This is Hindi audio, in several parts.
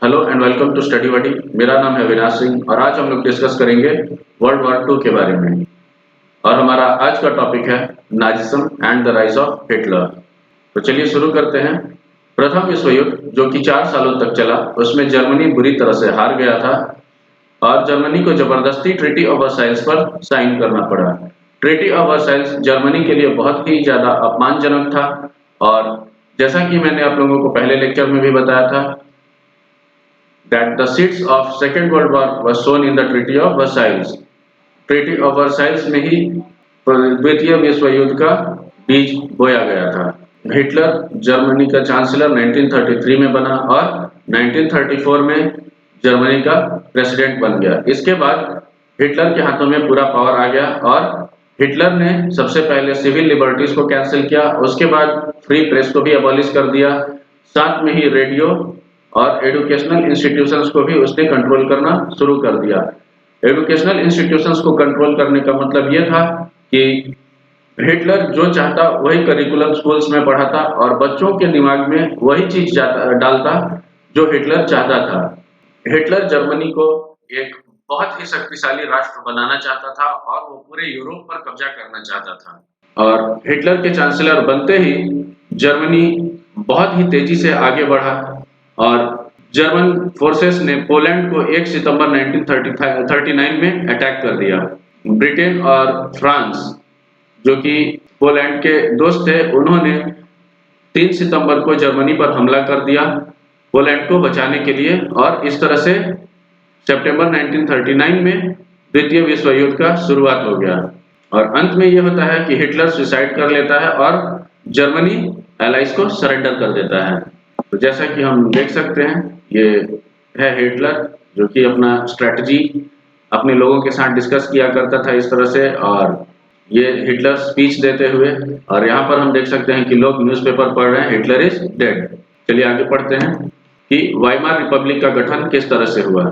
Hello and welcome to Study Buddy. मेरा नाम है अविनाश सिंह और आज हम लोग डिस्कस करेंगे वर्ल्ड वॉर 2 के बारे में। और हमारा आज का टॉपिक है Nazism and the rise of Hitler. तो चलिए शुरू करते हैं। प्रथम विश्व युद्ध जो कि 4 सालों तक चला, उसमें जर्मनी बुरी तरह से हार गया था और जर्मनी को जबरदस्ती ट्रीटी ऑफ वर्साइल्स पर साइन करना पड़ा। ट्रीटी ऑफ वर्साइल्स जर्मनी के लिए बहुत ही ज्यादा अपमानजनक था और जैसा कि मैंने आप लोगों को पहले लेक्चर में भी बताया था that the seeds of Second World War was sown in the Treaty of Versailles. Treaty of Versailles में ही द्वितीय विश्व युद्ध का बीज बोया गया था। हिटलर जर्मनी का चांसलर 1933 में बना और 1934 में जर्मनी का प्रेसिडेंट बन गया। इसके बाद हिटलर के हाथों में पूरा पावर आ गया और हिटलर ने सबसे पहले सिविल लिबर्टीज को कैंसिल किया, उसके बाद फ्री प्रेस को भी अबॉलिश कर दिया, साथ में ही रेडियो और एजुकेशनल इंस्टीट्यूशंस को भी उसने कंट्रोल करना शुरू कर दिया। एजुकेशनल इंस्टीट्यूशंस को कंट्रोल करने का मतलब यह था कि हिटलर जो चाहता वही करिकुलम स्कूल्स में पढ़ाता और बच्चों के दिमाग में वही चीज डालता जो हिटलर चाहता था। हिटलर जर्मनी को एक बहुत ही शक्तिशाली राष्ट्र बनाना चाहता था और वो पूरे यूरोप पर कब्जा करना चाहता था। और हिटलर के चांसलर बनते ही जर्मनी बहुत ही तेजी से आगे बढ़ा और जर्मन फोर्सेस ने पोलैंड को 1 सितंबर 1939 में अटैक कर दिया। ब्रिटेन और फ्रांस जो कि पोलैंड के दोस्त थे, उन्होंने 3 सितंबर को जर्मनी पर हमला कर दिया पोलैंड को बचाने के लिए और इस तरह से सितंबर 1939 में द्वितीय विश्व युद्ध का शुरुआत हो गया। और अंत में यह होता है कि हिटलर सुसाइड कर लेता है और जर्मनी एलाइज को सरेंडर कर देता है। तो जैसा कि हम देख सकते हैं, ये है हिटलर जो कि अपना स्ट्रेटजी अपने लोगों के साथ डिस्कस किया करता था इस तरह से, और ये हिटलर स्पीच देते हुए, और यहाँ पर हम देख सकते हैं कि लोग न्यूज़पेपर पढ़ रहे हैं हिटलर इज डेड। चलिए आगे पढ़ते हैं कि वाइमार रिपब्लिक का गठन किस तरह से हुआ।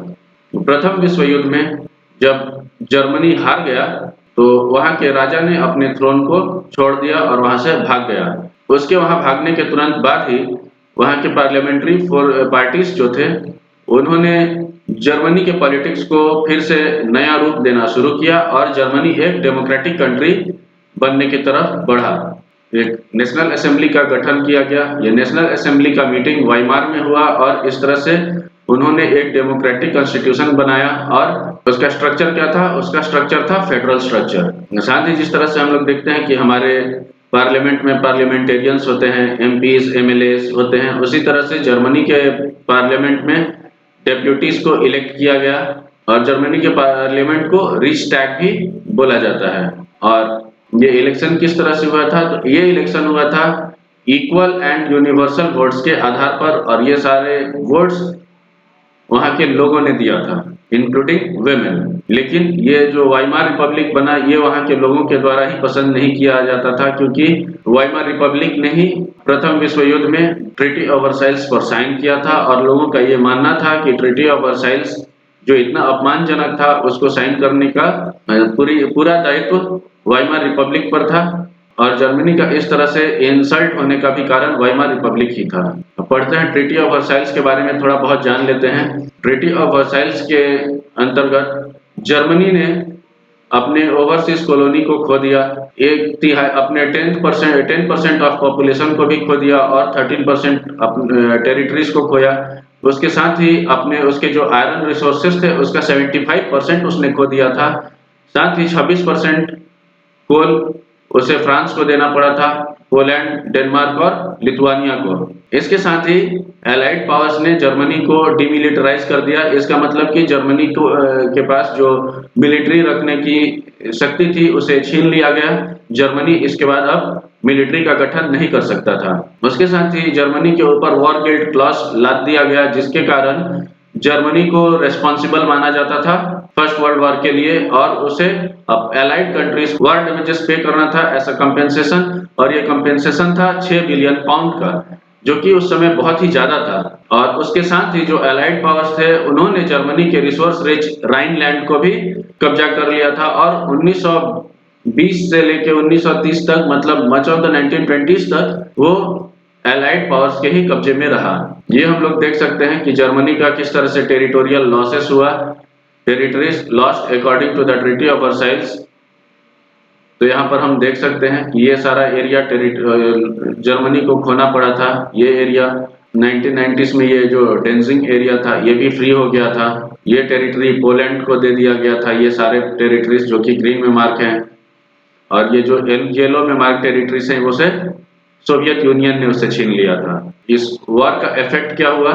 प्रथम विश्व युद्ध में जब जर्मनी हार गया तो वहाँ के राजा ने अपने थ्रोन को छोड़ दिया और वहाँ से भाग गया। उसके वहाँ भागने के तुरंत बाद ही वहाँ के पार्लियामेंट्री पार्टीज जो थे, उन्होंने जर्मनी के पॉलिटिक्स को फिर से नया रूप देना शुरू किया और जर्मनी एक डेमोक्रेटिक कंट्री बनने की तरफ बढ़ा। एक नेशनल असेंबली का गठन किया गया। ये नेशनल असेंबली का मीटिंग वाइमार में हुआ और इस तरह से उन्होंने एक डेमोक्रेटिक कॉन्स्टिट्यूशन बनाया और उसका स्ट्रक्चर क्या था? उसका स्ट्रक्चर था फेडरल स्ट्रक्चर। साथ ही जिस तरह से हम लोग देखते हैं कि हमारे पार्लियामेंट में पार्लियामेंटेरियंस होते हैं, एमपीज एमएलएस होते हैं, उसी तरह से जर्मनी के पार्लियामेंट में डेप्यूटीज को इलेक्ट किया गया और जर्मनी के पार्लियामेंट को रिचटैग भी बोला जाता है। और ये इलेक्शन किस तरह से हुआ था? तो ये इलेक्शन हुआ था इक्वल एंड यूनिवर्सल वोट्स के आधार पर और ये सारे वोट्स वहाँ के लोगों ने दिया था इंक्लूडिंग वेमेन। लेकिन ये जो वाइमार रिपब्लिक बना, ये वहाँ के लोगों के द्वारा ही पसंद नहीं किया जाता था, क्योंकि वाइमार रिपब्लिक ने ही प्रथम विश्व युद्ध में ट्रीटी ऑफ वर्साइल्स पर साइन किया था और लोगों का ये मानना था कि ट्रीटी ऑफ वर्साइल्स जो इतना अपमानजनक था, उसको साइन करने का पूरा दायित्व वाइमार रिपब्लिक पर था और जर्मनी का इस तरह से इंसल्ट होने का भी कारण वाइमार रिपब्लिक ही था। पढ़ते हैं ट्रीटी ऑफ वर्साइल्स के बारे में थोड़ा बहुत जान लेते हैं। ट्रीटी ऑफ वर्साइल्स के अंतर्गत जर्मनी ने अपने ओवरसीज कॉलोनी को खो दिया, एक तिहाई अपने 10% ऑफ पॉपुलेशन को भी खो दिया और 13% टेरिटरीज को खोया। उसके साथ ही अपने उसके जो आयरन रिसोर्सेज थे उसका 75% उसने खो दिया था। साथ ही 26% कोल उसे फ्रांस को देना पड़ा था, पोलैंड, डेनमार्क और लिथुआनिया को। इसके साथ ही एलाइड पावर्स ने जर्मनी को डिमिलिटराइज कर दिया। इसका मतलब कि जर्मनी को के पास जो मिलिट्री रखने की शक्ति थी उसे छीन लिया गया। जर्मनी इसके बाद अब मिलिट्री का गठन नहीं कर सकता था। उसके साथ ही जर्मनी के ऊपर वॉर गिल्ट क्लॉज लाद दिया गया, जिसके कारण जर्मनी को रेस्पॉन्सिबल माना जाता था फर्स्ट वर्ल्ड वॉर के लिए और उसे अब एलाइड कंट्रीज वॉर डैमेजेस पे करना था एज अ कंपेंसेशन, और ये कंपेंसेशन था 6 बिलियन पाउंड का, जो कि उस समय बहुत ही ज्यादा था। और उसके साथ ही जो एलाइड पावर्स थे उन्होंने जर्मनी के रिसोर्स रिच राइनलैंड को भी कब्जा कर लिया था और 1920 से लेके 1930 तक, मतलब मच ऑफ द 1920s तक वो एलाइड पावर्स के ही कब्जे में रहा। ये हम लोग देख सकते हैं कि जर्मनी का किस तरह से टेरिटोरियल लॉसेस हुआ, territories lost according to the Treaty of Versailles. तो यहाँ पर हम देख सकते हैं कि ये सारा एरिया जर्मनी को खोना पड़ा था। ये एरिया 1990s में ये जो डेंजिंग एरिया था ये भी फ्री हो गया था। ये टेरिटरी पोलैंड को दे दिया गया था, ये सारे टेरिटरीज जो कि ग्रीन में मार्क हैं, और ये जो येलो में मार्क टेरिटरीज हैं उसे सोवियत यूनियन ने उससे छीन लिया था। इस वॉर का इफेक्ट क्या हुआ?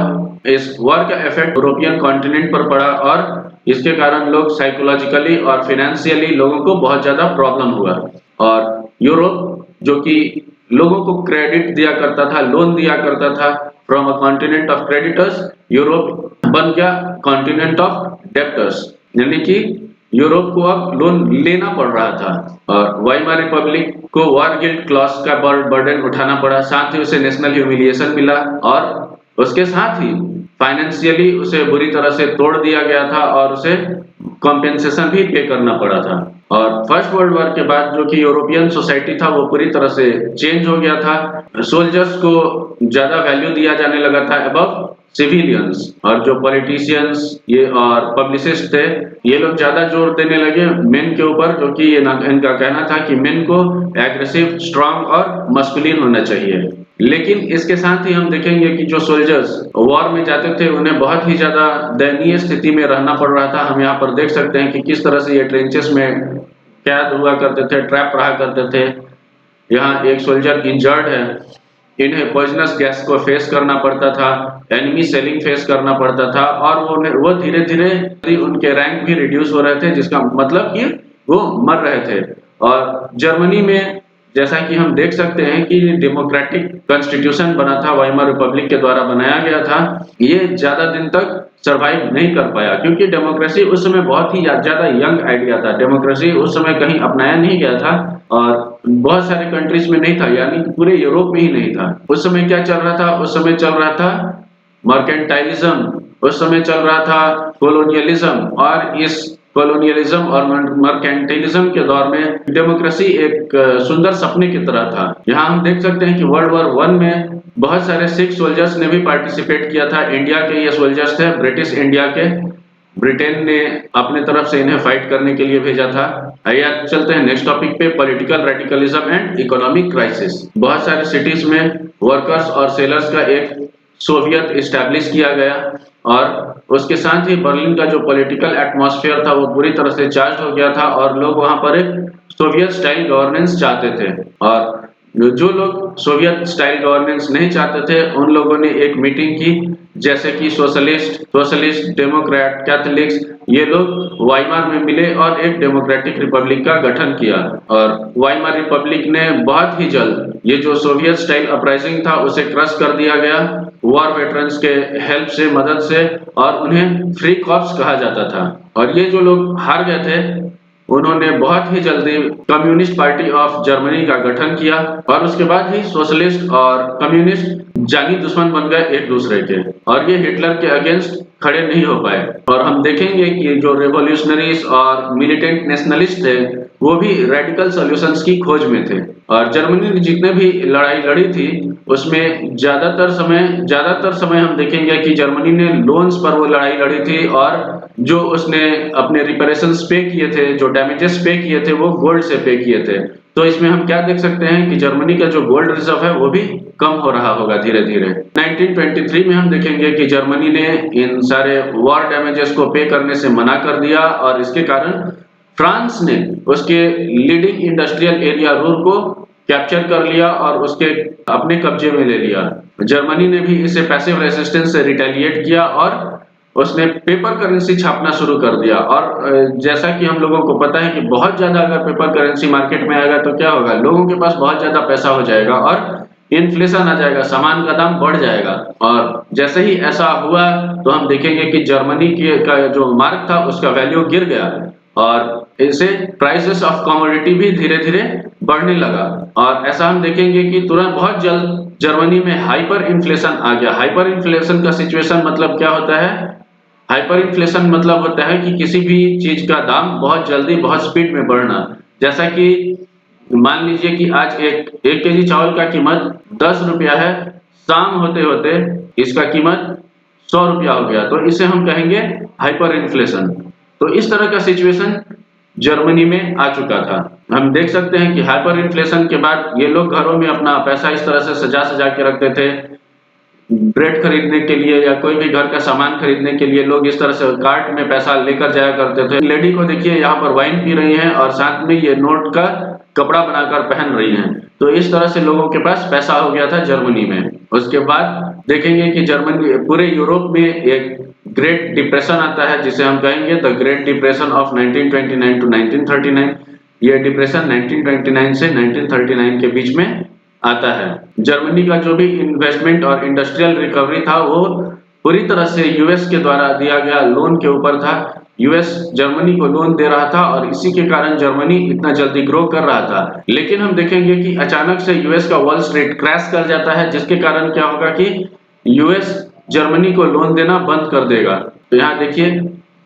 इस वॉर का इफेक्ट यूरोपियन कॉन्टिनेंट पर पड़ा और इसके कारण लोग साइकोलॉजिकली और फाइनेंशियली लोगों को बहुत ज्यादा प्रॉब्लम हुआ। और यूरोप जो कि लोगों को क्रेडिट दिया करता था, लोन दिया करता था from a continent of creditors, Europe बन गया कॉन्टिनेंट ऑफ डेब्टर्स, यानी कि यूरोप को अब लोन लेना पड़ रहा था। और वाइमार रिपब्लिक को वॉर गिल्ट क्लॉज का बर्डन उठाना पड़ा, साथ ही उसे नेशनल ह्यूमिलिएशन मिला और उसके साथ ही फाइनेंशियली उसे बुरी तरह से तोड़ दिया गया था और उसे कॉम्पेंसेशन भी पे करना पड़ा था। और फर्स्ट वर्ल्ड वॉर के बाद जो कि यूरोपियन सोसाइटी था वो पूरी तरह से चेंज हो गया था। सोल्जर्स को ज्यादा वैल्यू दिया जाने लगा था अबव सिविलियंस, और जो पॉलिटिशियंस ये और पब्लिसिस्ट थे ये लोग ज्यादा जोर देने लगे मेन के ऊपर, जो कि इनका कहना था कि मेन को एग्रेसिव, स्ट्रांग और मस्कुलिन होना चाहिए। लेकिन इसके साथ ही हम देखेंगे कि जो सोल्जर्स वॉर में जाते थे उन्हें बहुत ही ज्यादा दयनीय स्थिति में रहना पड़ रहा था। हम यहाँ पर देख सकते हैं कि किस तरह से ये ट्रेंचेस में कैद हुआ करते थे, ट्रैप रहा करते थे। यहाँ एक सोल्जर इंजर्ड है, इन्हें पॉइजनस गैस को फेस करना पड़ता था, एनिमी सेलिंग फेस करना पड़ता था, और वो धीरे धीरे उनके रैंक भी रिड्यूस हो रहे थे, जिसका मतलब कि वो मर रहे थे। और जर्मनी में जैसा कि हम देख सकते हैं कि डेमोक्रेटिक कॉन्स्टिट्यूशन बना था, वाइमर रिपब्लिक के द्वारा बनाया गया था, ये ज्यादा दिन तक सरवाइव नहीं कर पाया क्योंकि डेमोक्रेसी उस समय बहुत ही ज्यादा यंग आइडिया था। डेमोक्रेसी उस समय कहीं अपनाया नहीं गया था और बहुत सारे कंट्रीज में नहीं था, यानी कि पूरे यूरोप में ही नहीं था। उस समय क्या चल रहा था? उस समय चल रहा था मर्केंटाइलिज्म, उस समय चल रहा था कोलोनियलिज्म, और इस कॉलोनियलिज्म और मर्केंटाइलिज्म के दौर में डेमोक्रेसी एक सुंदर सपने की तरह था। यहाँ हम देख सकते हैं कि वर्ल्ड वॉर वन में बहुत सारे सिख सोल्जर्स ने भी पार्टिसिपेट किया था। इंडिया के ये सोल्जर्स थे, ब्रिटिश इंडिया के। ब्रिटेन ने अपने तरफ से इन्हें फाइट करने के लिए भेजा था। आइए चलते हैं नेक्स्ट टॉपिक पे, political radicalism and economic crisis. बहुत सारे सिटीज में वर्कर्स और सेलर्स का एक सोवियत इस्टेब्लिश किया गया और उसके साथ ही बर्लिन का जो पॉलिटिकल एटमॉस्फेयर था वो पूरी तरह से चार्ज हो गया था और लोग वहां पर एक सोवियत स्टाइल गवर्नेंस चाहते थे। और जो लोग सोवियत स्टाइल गवर्नेंस नहीं चाहते थे उन लोगों ने एक मीटिंग की, जैसे कि सोशलिस्ट, डेमोक्रेट, कैथोलिक्स, ये लोग वाइमार में मिले और एक डेमोक्रेटिक रिपब्लिक का गठन किया। और वाइमार रिपब्लिक ने बहुत ही जल्द ये जो सोवियत स्टाइल अपराइजिंग था उसे क्रश कर दिया गया वॉर वेटरन्स के हेल्प से, मदद से, और उन्हें फ्री कॉप्स कहा जाता था। और ये जो लोग हार गए थे उन्होंने बहुत ही जल्दी कम्युनिस्ट पार्टी ऑफ जर्मनी का गठन किया और उसके बाद ही सोशलिस्ट और कम्युनिस्ट जानी दुश्मन बन गए एक दूसरे के, और ये हिटलर के अगेंस्ट खड़े नहीं हो पाए। और हम देखेंगे कि जो रेवोल्यूशनरीज और मिलिटेंट नेशनलिस्ट थे वो भी रेडिकल सॉल्यूशंस की खोज में थे। और जर्मनी ने जितने भी लड़ाई लड़ी थी उसमें ज्यादातर समय हम देखेंगे कि जर्मनी ने लोन्स पर वो लड़ाई लड़ी थी, और जो उसने अपने रिपेरेशंस पे किए थे, जो डैमेजेस पे किए थे, वो गोल्ड से पे किए थे। तो इसमें हम क्या देख सकते हैं कि जर्मनी का जो गोल्ड रिजर्व है वो भी कम हो रहा होगा धीरे धीरे। 1923 में हम देखेंगे कि जर्मनी ने इन सारे वॉर डैमेजेस को पे करने से मना कर दिया और इसके कारण फ्रांस ने उसके लीडिंग इंडस्ट्रियल एरिया रूर को कैप्चर कर लिया और उसके अपने कब्जे में ले लिया। जर्मनी ने भी इसे पैसिव रेसिस्टेंस से रिटेलिएट किया और उसने पेपर करेंसी छापना शुरू कर दिया। और जैसा कि हम लोगों को पता है कि बहुत ज्यादा अगर पेपर करेंसी मार्केट में आएगा तो क्या होगा, लोगों के पास बहुत ज्यादा पैसा हो जाएगा और इन्फ्लेशन आ जाएगा, सामान का दाम बढ़ जाएगा। और जैसे ही ऐसा हुआ तो हम देखेंगे कि जर्मनी का जो मार्क था उसका वैल्यू गिर गया और इससे प्राइसेस ऑफ कमोडिटी भी धीरे धीरे बढ़ने लगा। और ऐसा हम देखेंगे कि तुरंत बहुत जल्द जर्मनी में हाइपर इन्फ्लेशन आ गया। हाइपर इन्फ्लेशन का सिचुएशन मतलब क्या होता है? हाइपर इन्फ्लेशन मतलब होता है कि किसी भी चीज का दाम बहुत जल्दी, बहुत स्पीड में बढ़ना। जैसा कि मान लीजिए कि आज एक केजी चावल का कीमत 10 रुपया है, शाम होते होते इसका कीमत 100 रुपया हो गया, तो इसे हम कहेंगे हाइपर इन्फ्लेशन। तो इस तरह का सिचुएशन जर्मनी में आ चुका था। हम देख सकते हैं कि हाइपर इन्फ्लेशन के बाद ये लोग घरों में अपना पैसा इस तरह से सजा-सजा के रखते थे। ब्रेड खरीदने के लिए या कोई भी घर का सामान खरीदने के लिए लोग इस तरह से कार्ट में पैसा लेकर जाया करते थे। लेडी को देखिए यहाँ पर वाइन पी रही हैं और साथ में ये नोट का कपड़ा बनाकर पहन रही हैं। तो इस तरह से लोगों के पास पैसा हो गया था जर्मनी में। उसके बाद देखेंगे कि जर्मनी पूरे यूरोप में एक ग्रेट डिप्रेशन आता है, जिसे हम कहेंगे the Great Depression of 1929 to 1939। ये डिप्रेशन 1929 से 1939 के बीच में आता है। जर्मनी का जो भी इन्वेस्टमेंट और इंडस्ट्रियल रिकवरी था वो पूरी तरह से यूएस के द्वारा दिया गया लोन के ऊपर था। यूएस जर्मनी को लोन दे रहा था और इसी के कारण जर्मनी इतना जल्दी ग्रो कर रहा था। लेकिन हम देखेंगे कि अचानक से यूएस का वॉल स्ट्रीट क्रैश कर जाता है, जिसके कारण क्या होगा कि यूएस जर्मनी को लोन देना बंद कर देगा। तो यहाँ देखिए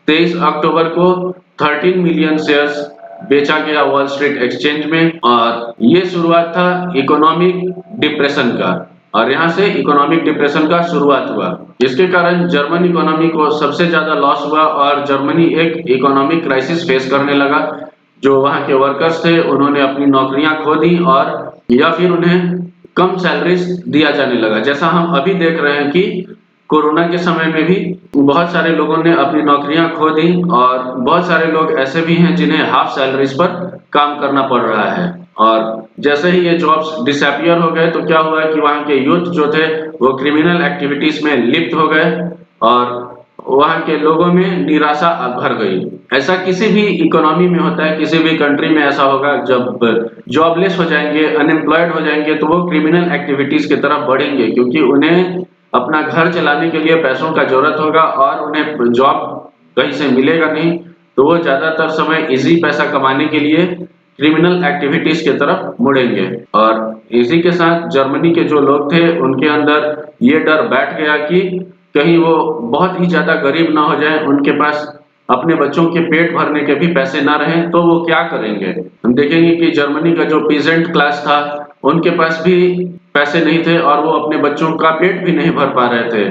23 अक्टूबर को 13 मिलियन शेयर्स बेचा गया वॉल स्ट्रीट एक्सचेंज में, और ये शुरुआत था इकोनॉमिक डिप्रेशन का, और यहाँ से इकोनॉमिक डिप्रेशन का शुरुआत हुआ। इसके कारण जर्मन इकोनॉमी को सबसे ज्यादा लॉस हुआ और जर्मनी एक इकोनॉमिक क्राइसिस फेस करने लगा। जो वहाँ के वर्कर्स थे उन्होंने अपनी नौकरियां खो दी और या फिर उन्हें कम सैलरीज दिया जाने लगा। जैसा हम अभी देख रहे हैं कि कोरोना के समय में भी बहुत सारे लोगों ने अपनी नौकरियां खो दी और बहुत सारे लोग ऐसे भी हैं जिन्हें हाफ सैलरीज पर काम करना पड़ रहा है। और जैसे ही ये जॉब्स डिसअपियर हो गए तो क्या हुआ कि वहाँ के यूथ जो थे वो क्रिमिनल एक्टिविटीज में लिप्त हो गए और वहाँ के लोगों में निराशा भर गई। ऐसा किसी भी इकोनॉमी में होता है, किसी भी कंट्री में ऐसा होगा। जब जॉबलेस हो जाएंगे, अनएम्प्लॉयड हो जाएंगे, तो वो क्रिमिनल एक्टिविटीज की तरफ बढ़ेंगे, क्योंकि उन्हें अपना घर चलाने के लिए पैसों का जरूरत होगा और उन्हें जॉब कहीं से मिलेगा नहीं, तो वो ज्यादातर समय इजी पैसा कमाने के लिए क्रिमिनल एक्टिविटीज की तरफ मुड़ेंगे। और इसी के साथ जर्मनी के जो लोग थे उनके अंदर ये डर बैठ गया कि कहीं वो बहुत ही ज्यादा गरीब ना हो जाए, उनके पास अपने बच्चों के पेट भरने के भी पैसे ना रहें, तो वो क्या करेंगे। हम देखेंगे कि जर्मनी का जो पीजेंट क्लास था उनके पास भी पैसे नहीं थे और वो अपने बच्चों का पेट भी नहीं भर पा रहे थे।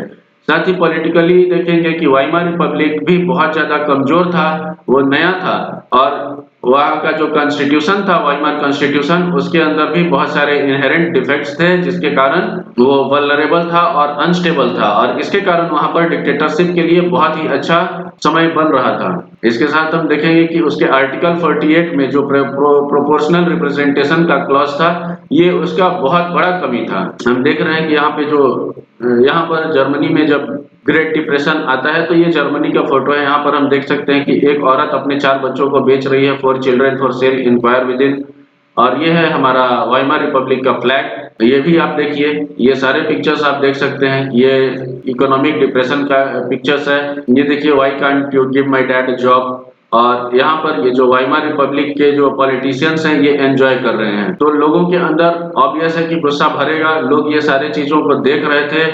साथ ही पॉलिटिकली देखेंगे कि वाइमार रिपब्लिक भी बहुत ज्यादा कमजोर था, वो नया था और वहाँ का जो कॉन्स्टिट्यूशन था, वाइमार कॉन्स्टिट्यूशन, उसके अंदर भी बहुत सारे इनहेरेंट डिफेक्ट्स थे, जिसके कारण वो वल्नरेबल था और अनस्टेबल था, और इसके कारण वहाँ पर डिक्टेटरशिप के लिए बहुत ही अच्छा समय बन रहा था। इसके साथ हम देखेंगे कि उसके आर्टिकल 48 में जो प्रोपोर्शनल रिप्रेजेंटेशन का क्लॉज था, ये उसका बहुत बड़ा कमी था। हम देख रहे हैं कि यहाँ पर जर्मनी में जब ग्रेट डिप्रेशन आता है तो ये जर्मनी का फोटो है। यहाँ पर हम देख सकते हैं कि एक औरत अपने 4 बच्चों को बेच रही है। 4 children for sale, inquire within. और ये है हमारा वाइमार रिपब्लिक का फ्लैग। ये भी आप देखिए, ये सारे पिक्चर्स आप देख सकते हैं, ये इकोनॉमिक डिप्रेशन का पिक्चर्स है। ये देखिए, why can't you give my dad a job. और यहाँ पर ये जो वाइमार रिपब्लिक के जो पॉलिटिशियंस हैं ये एंजॉय कर रहे हैं। तो लोगों के अंदर ऑब्वियस है कि गुस्सा भरेगा। लोग ये सारे चीजों को देख रहे थे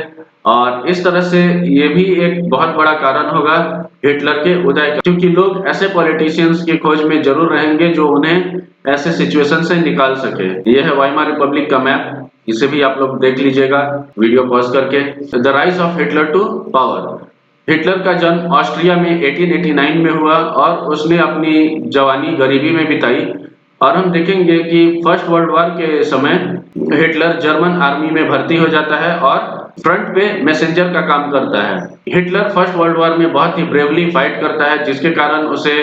और इस तरह से ये भी एक बहुत बड़ा कारण होगा हिटलर के उदय का, क्योंकि लोग ऐसे पॉलिटिशियंस की खोज में जरूर रहेंगे जो उन्हें ऐसे सिचुएशन से निकाल सके। ये है वाइमार रिपब्लिक का मैप, इसे भी आप लोग देख लीजिएगा वीडियो पॉज करके। The rise of Hitler to power. Hitler का जन्म ऑस्ट्रिया में 1889 में हुआ और उसने अपनी जवानी गरीबी में बिताई। और हम देखेंगे कि फर्स्ट वर्ल्ड वॉर के समय हिटलर जर्मन आर्मी में भर्ती हो जाता है और फ्रंट पे मैसेंजर का काम करता है। हिटलर फर्स्ट वर्ल्ड वॉर में बहुत ही ब्रेवली फाइट करता है, जिसके कारण उसे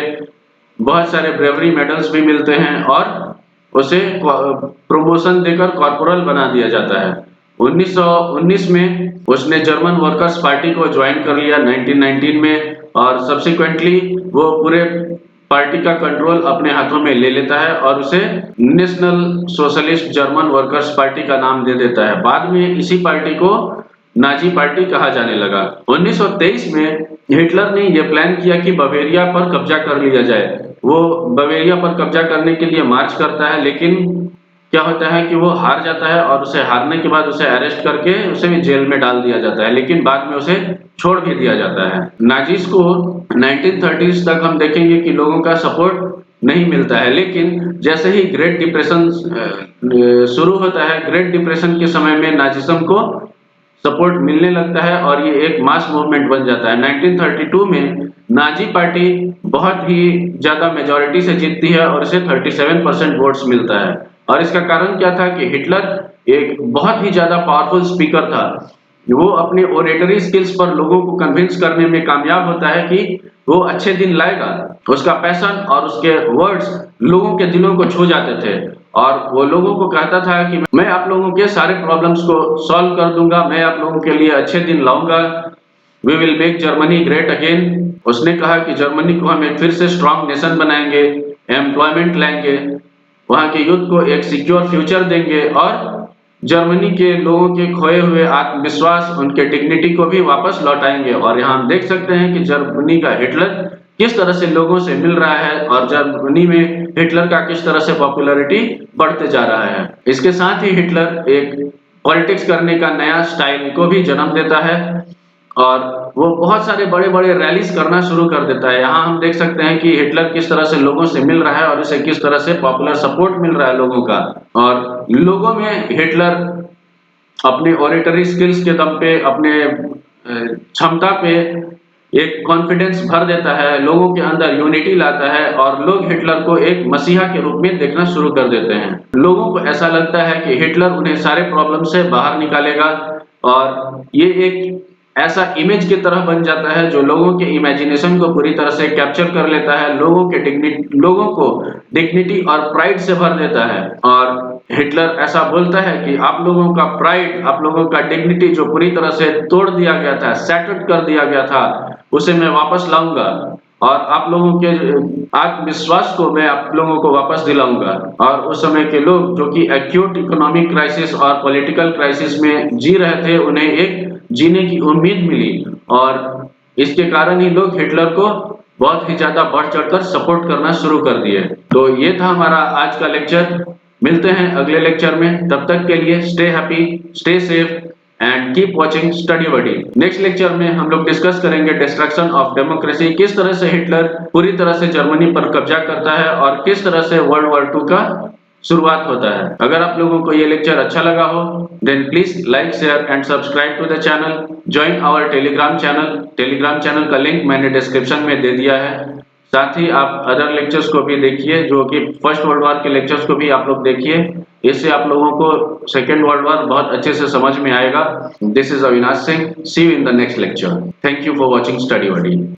बहुत सारे ब्रेवरी मेडल्स भी मिलते हैं और उसे प्रमोशन देकर कॉर्पोरल बना दिया जाता है। 1919 में उसने जर्मन वर्कर्स पार्टी को ज्वाइन कर लिया 1919 में, और सब्सिक्वेंटली वो पूरे पार्टी का कंट्रोल अपने हाथों में ले लेता है और उसे national socialist German workers party का नाम दे देता है। बाद में इसी पार्टी को नाजी पार्टी कहा जाने लगा। 1923 में हिटलर ने यह प्लान किया कि बवेरिया पर कब्जा कर लिया जाए। वो बवेरिया पर कब्जा करने के लिए मार्च करता है, लेकिन क्या होता है कि वो हार जाता है और उसे हारने के बाद उसे अरेस्ट करके उसे भी जेल में डाल दिया जाता है, लेकिन बाद में उसे छोड़ भी दिया जाता है। नाजीज को 1930s तक हम देखेंगे कि लोगों का सपोर्ट नहीं मिलता है, लेकिन जैसे ही ग्रेट डिप्रेशन शुरू होता है, ग्रेट डिप्रेशन के समय में नाजिज्म को सपोर्ट मिलने लगता है और ये एक मास मूवमेंट बन जाता है। 1932 में नाजी पार्टी बहुत ही ज़्यादा मेजॉरिटी से जीतती है और इसे 37% वोट्स मिलता है। और इसका कारण क्या था कि हिटलर एक बहुत ही ज़्यादा पावरफुल स्पीकर था। वो अपने ओरेटरी स्किल्स पर लोगों को कन्विंस करने में कामयाब होता है कि वो अच्छे दिन लाएगा। उसका पैशन और उसके वर्ड्स लोगों के दिलों को छू जाते थे और वो लोगों को कहता था कि मैं आप लोगों के सारे प्रॉब्लम्स को सॉल्व कर दूंगा, मैं आप लोगों के लिए अच्छे दिन लाऊंगा। We will make Germany great again. उसने कहा कि जर्मनी को हम एक फिर से स्ट्रांग नेशन बनाएंगे, एम्प्लॉयमेंट लाएंगे, वहां के यूथ को एक सिक्योर फ्यूचर देंगे और जर्मनी के लोगों के खोए हुए आत्मविश्वास, उनके डिग्निटी को भी वापस लौटाएंगे। और यहाँ हम देख सकते हैं कि जर्मनी का हिटलर किस तरह से लोगों से मिल रहा है और जर्मनी में हिटलर का किस तरह से पॉपुलैरिटी बढ़ते जा रहा है। इसके साथ ही हिटलर एक पॉलिटिक्स करने का नया स्टाइल को भी जन्म देता है और वो बहुत सारे बड़े-बड़े रैलीज करना शुरू कर देता है। यहाँ हम देख सकते हैं कि हिटलर किस तरह से लोगों से मिल रहा है और उसे किस तरह से पॉपुलर सपोर्ट मिल रहा है लोगों का। और लोगों में हिटलर अपने ऑरेटरी स्किल्स के दम पे, अपने क्षमता पे एक कॉन्फिडेंस भर देता है, लोगों के अंदर यूनिटी लाता है और लोग हिटलर को एक मसीहा के रूप में देखना शुरू कर देते हैं। लोगों को ऐसा लगता है कि हिटलर उन्हें सारे प्रॉब्लम से बाहर निकालेगा और ये एक ऐसा इमेज की तरह बन जाता है जो लोगों के इमेजिनेशन को पूरी तरह से कैप्चर कर लेता है, लोगों को डिग्निटी और प्राइड से भर देता है। और हिटलर ऐसा बोलता है कि आप लोगों का प्राइड, आप लोगों का डिग्निटी जो पूरी तरह से तोड़ दिया गया था, शैटर्ड कर दिया गया था, उसे मैं वापस लाऊंगा और आप लोगों के आत्मविश्वास को मैं आप लोगों को वापस दिलाऊंगा। और उस समय के लोग जो कि एक्यूट इकोनॉमिक क्राइसिस और पॉलिटिकल क्राइसिस में जी रहे थे, उन्हें एक जीने की उम्मीद मिली और इसके कारण ही लोग हिटलर को बहुत ही ज्यादा बढ़ चढ़कर सपोर्ट करना शुरू कर दिए। तो ये था हमारा आज का लेक्चर। मिलते हैं अगले लेक्चर में, तब तक के लिए stay happy, stay safe and keep watching Study Buddy. Next lecture में हम लोग डिस्कस करेंगे डिस्ट्रक्शन ऑफ डेमोक्रेसी, किस तरह से हिटलर पूरी तरह से जर्मनी पर कब्जा करता है और किस तरह से वर्ल्ड वॉर 2 का शुरुआत होता है। अगर आप लोगों को ये लेक्चर अच्छा लगा हो then please like, share and subscribe to the channel. Join our Telegram channel. Telegram channel का लिंक मैंने डिस्क्रिप्शन में दे दिया है। साथ ही आप अदर लेक्चर्स को भी देखिए, जो कि फर्स्ट वर्ल्ड वॉर के लेक्चर्स को भी आप लोग देखिए। इससे आप लोगों को सेकेंड वर्ल्ड वॉर बहुत अच्छे से समझ में आएगा। This is Avinash Singh. See you in the next lecture. Thank you for watching Study buddy.